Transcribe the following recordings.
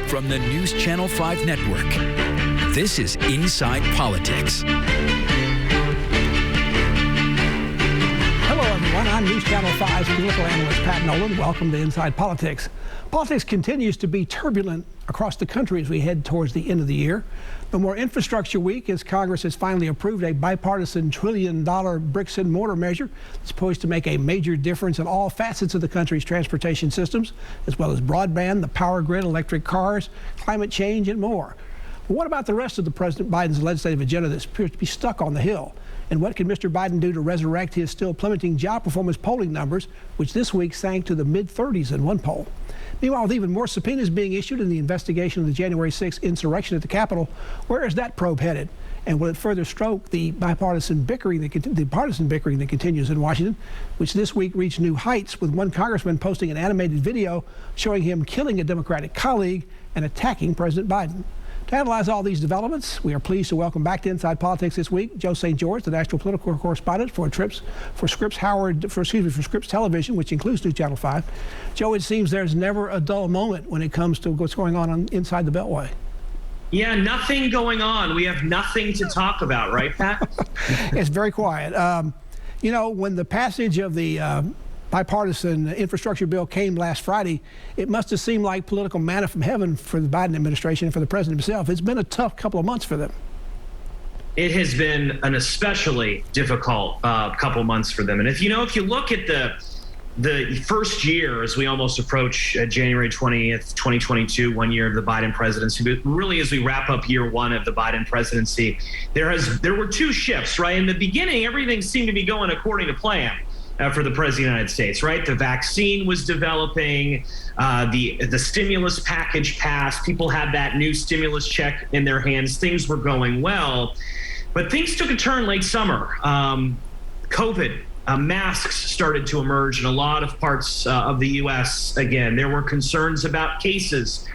from the News Channel 5 network. This is Inside Politics. Hello, everyone. I'm News Channel 5's political analyst Pat Nolan. Welcome to Inside Politics. Politics continues to be turbulent across the country as we head towards the end of the year. No more infrastructure week as Congress has finally approved a bipartisan $1 trillion bricks and mortar measure that's poised to make a major difference in all facets of the country's transportation systems, as well as broadband, the power grid, electric cars, climate change, and more. But what about the rest of the President Biden's legislative agenda that appears to be stuck on the Hill? And what can Mr. Biden do to resurrect his still plummeting job performance polling numbers, which this week sank to the mid-30s in one poll? Meanwhile, with even more subpoenas being issued in the investigation of the January 6th insurrection at the Capitol, where is that probe headed? And will it further stoke the partisan bickering that continues in Washington, which this week reached new heights with one congressman posting an animated video showing him killing a Democratic colleague and attacking President Biden? To analyze all these developments, we are pleased to welcome back to Inside Politics this week Joe St. George, the national political correspondent for Scripps Television, which includes News Channel 5. Joe, it seems there's never a dull moment when it comes to what's going on inside the Beltway. Yeah, nothing going on. We have nothing to talk about, right, Pat? It's very quiet. You know, when the passage of the bipartisan infrastructure bill came last Friday, it must have seemed like political manna from heaven for the Biden administration and for the president himself. It's been a tough couple of months for them. It has been an especially difficult couple of months for them. And if you look at the first year as we almost approach January 20th, 2022, 1 year of the Biden presidency, but really as we wrap up year one of the Biden presidency, there were two shifts, right? In the beginning, everything seemed to be going according to plan. For the President of the United States, right? The vaccine was developing, the stimulus package passed, people had that new stimulus check in their hands, things were going well, but things took a turn late summer. COVID, masks started to emerge in a lot of parts of the U.S. Again, there were concerns about cases.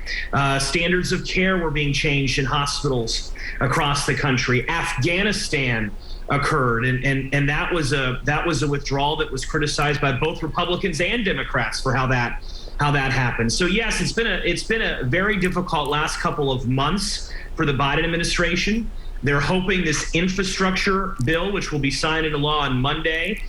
Standards of care were being changed in hospitals across the country. Afghanistan occurred, and that was a withdrawal that was criticized by both Republicans and Democrats for how that happened. So yes, it's been a very difficult last couple of months for the Biden administration. They're hoping this infrastructure bill, which will be signed into law on Monday,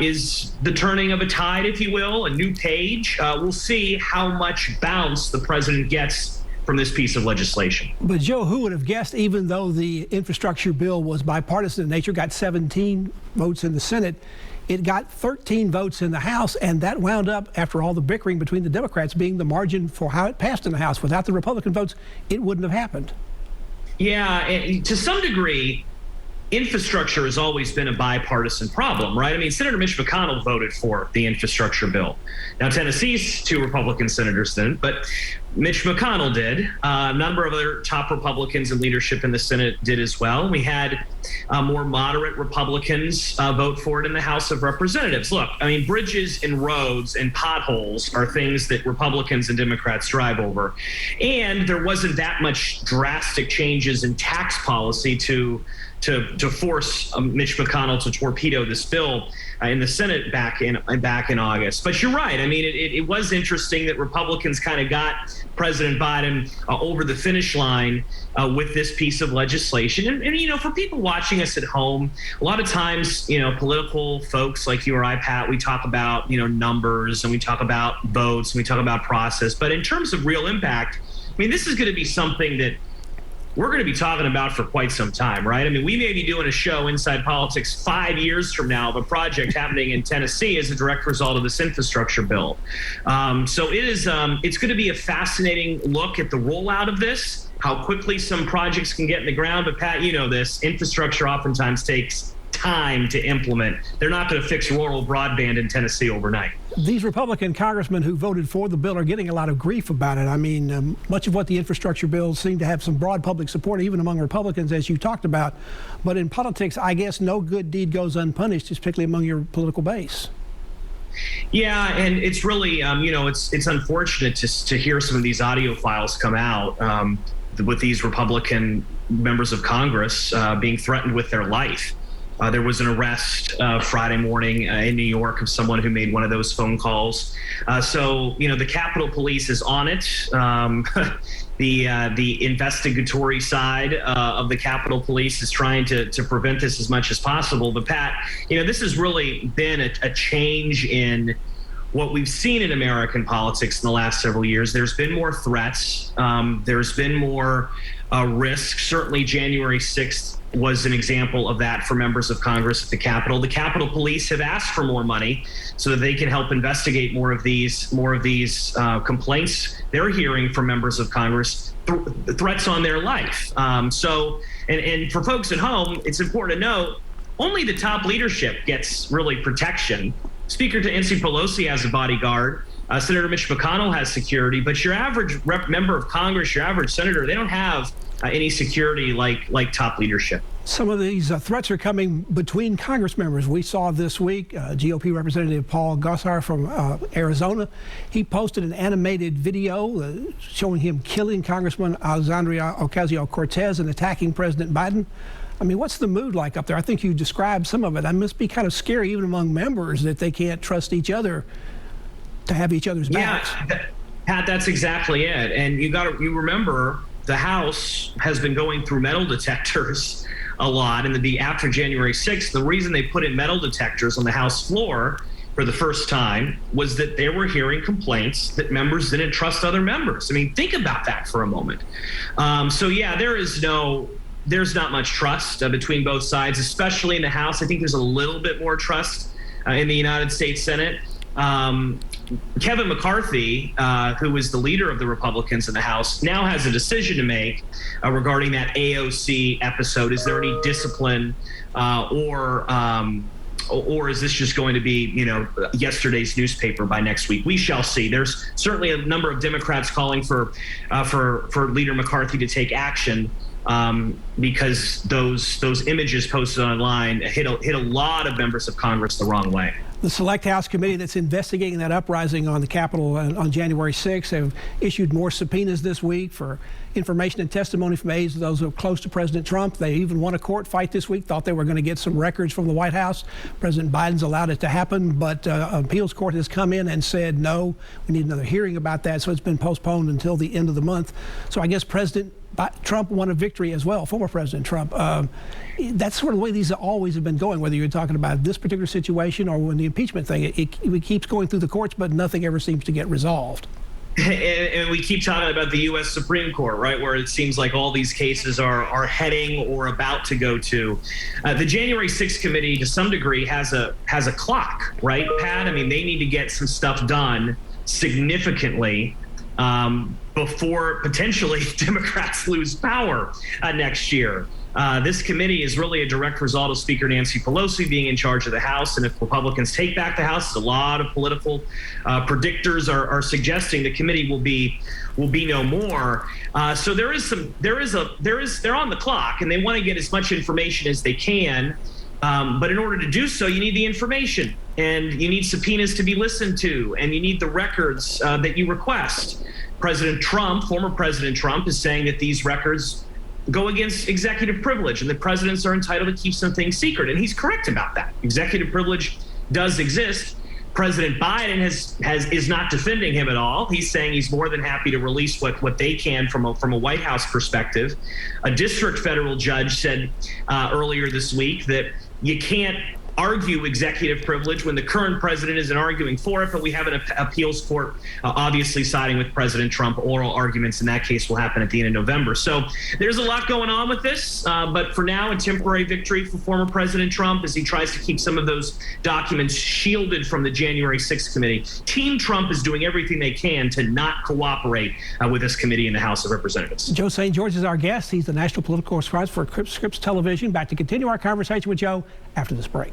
is the turning of a tide, if you will, a new page. We'll see how much bounce the president gets from this piece of legislation. But Joe, who would have guessed, even though the infrastructure bill was bipartisan in nature, got 17 votes in the Senate, it got 13 votes in the House, and that wound up, after all the bickering between the Democrats, being the margin for how it passed in the House. Without the Republican votes, it wouldn't have happened. Yeah, to some degree, infrastructure has always been a bipartisan problem, right? I mean, Senator Mitch McConnell voted for the infrastructure bill. Now, Tennessee's two Republican senators didn't, but Mitch McConnell did. A number of other top Republicans in leadership in the Senate did as well. We had more moderate Republicans vote for it in the House of Representatives. Look, I mean, bridges and roads and potholes are things that Republicans and Democrats strive over. And there wasn't that much drastic changes in tax policy to force Mitch McConnell to torpedo this bill in the Senate back in August. But you're right. I mean, it was interesting that Republicans kind of got President Biden over the finish line with this piece of legislation. And for people watching us at home, a lot of times, political folks like you or I, Pat, we talk about, numbers, and we talk about votes, and we talk about process. But in terms of real impact, I mean, this is going to be something that we're going to be talking about for quite some time, right? I mean, we may be doing a show, Inside Politics, 5 years from now of a project happening in Tennessee as a direct result of this infrastructure bill. So it's going to be a fascinating look at the rollout of this, how quickly some projects can get in the ground. But Pat, you know this, infrastructure oftentimes takes time to implement. They're not going to fix rural broadband in Tennessee overnight. These Republican congressmen who voted for the bill are getting a lot of grief about it. I mean, much of what the infrastructure bill seemed to have some broad public support, even among Republicans, as you talked about. But in politics, I guess no good deed goes unpunished, particularly among your political base. Yeah, and it's really, it's unfortunate to hear some of these audio files come out with these Republican members of Congress being threatened with their life. There was an arrest Friday morning in New York of someone who made one of those phone calls. So, the Capitol Police is on it. the investigatory side of the Capitol Police is trying to prevent this as much as possible. But Pat, this has really been a change in what we've seen in American politics in the last several years. There's been more threats. There's been more risk. Certainly January 6th was an example of that for members of Congress at the Capitol. The Capitol Police have asked for more money so that they can help investigate more of these complaints they're hearing from members of Congress, threats on their life. And for folks at home, it's important to note, only the top leadership gets really protection. Speaker Nancy Pelosi has a bodyguard. Senator Mitch McConnell has security, but your average member of Congress, your average senator, they don't have any security like top leadership. Some of these threats are coming between Congress members. We saw this week GOP Representative Paul Gosar from Arizona. He posted an animated video showing him killing Congressman Alexandria Ocasio-Cortez and attacking President Biden. I mean, what's the mood like up there? I think you described some of it. It must be kind of scary even among members that they can't trust each other to have each other's backs. Yeah, Pat, that's exactly it. And you remember the House has been going through metal detectors a lot. And after January 6th, the reason they put in metal detectors on the House floor for the first time was that they were hearing complaints that members didn't trust other members. I mean, think about that for a moment. So yeah, there's not much trust between both sides, especially in the House. I think there's a little bit more trust in the United States Senate. Kevin McCarthy, who is the leader of the Republicans in the House, now has a decision to make regarding that AOC episode. Is there any discipline or is this just going to be, yesterday's newspaper by next week? We shall see. There's certainly a number of Democrats calling for Leader McCarthy to take action because those images posted online hit a lot of members of Congress the wrong way. The Select House Committee that's investigating that uprising on the Capitol on January 6th have issued more subpoenas this week for information and testimony from aides of those who are close to President Trump. They even won a court fight this week, thought they were going to get some records from the White House. President Biden's allowed it to happen, but appeals court has come in and said, no, we need another hearing about that. So it's been postponed until the end of the month. So I guess President Trump won a victory as well, former President Trump. That's sort of the way these always have been going, whether you're talking about this particular situation or when the impeachment thing, it keeps going through the courts, but nothing ever seems to get resolved. And we keep talking about the U.S. Supreme Court, right, where it seems like all these cases are heading or about to go to. The January 6th committee, to some degree, has a clock, right, Pat? I mean, they need to get some stuff done significantly before potentially Democrats lose power predicts year. This committee is really a direct result of Speaker Nancy Pelosi being in charge of the House. And if Republicans take back the House, a lot of political predictors are suggesting the committee will be no more. So they're on the clock and they want to get as much information as they can. But in order to do so, you need the information and you need subpoenas to be listened to and you need the records that you request. Former President Trump is saying that these records go against executive privilege and the presidents are entitled to keep some things secret. And he's correct about that. Executive privilege does exist. President Biden is not defending him at all. He's saying he's more than happy to release what they can from a White House perspective. A district federal judge said earlier this week that you can't argue executive privilege when the current president isn't arguing for it, but we have an appeals court obviously siding with President Trump. Oral arguments in that case will happen at the end of November. So there's a lot going on with this, but for now, a temporary victory for former President Trump as he tries to keep some of those documents shielded from the January 6th committee. Team Trump is doing everything they can to not cooperate with this committee in the House of Representatives. Joe St. George is our guest. He's the national political correspondent for Scripps Television. Back to continue our conversation with Joe after this break.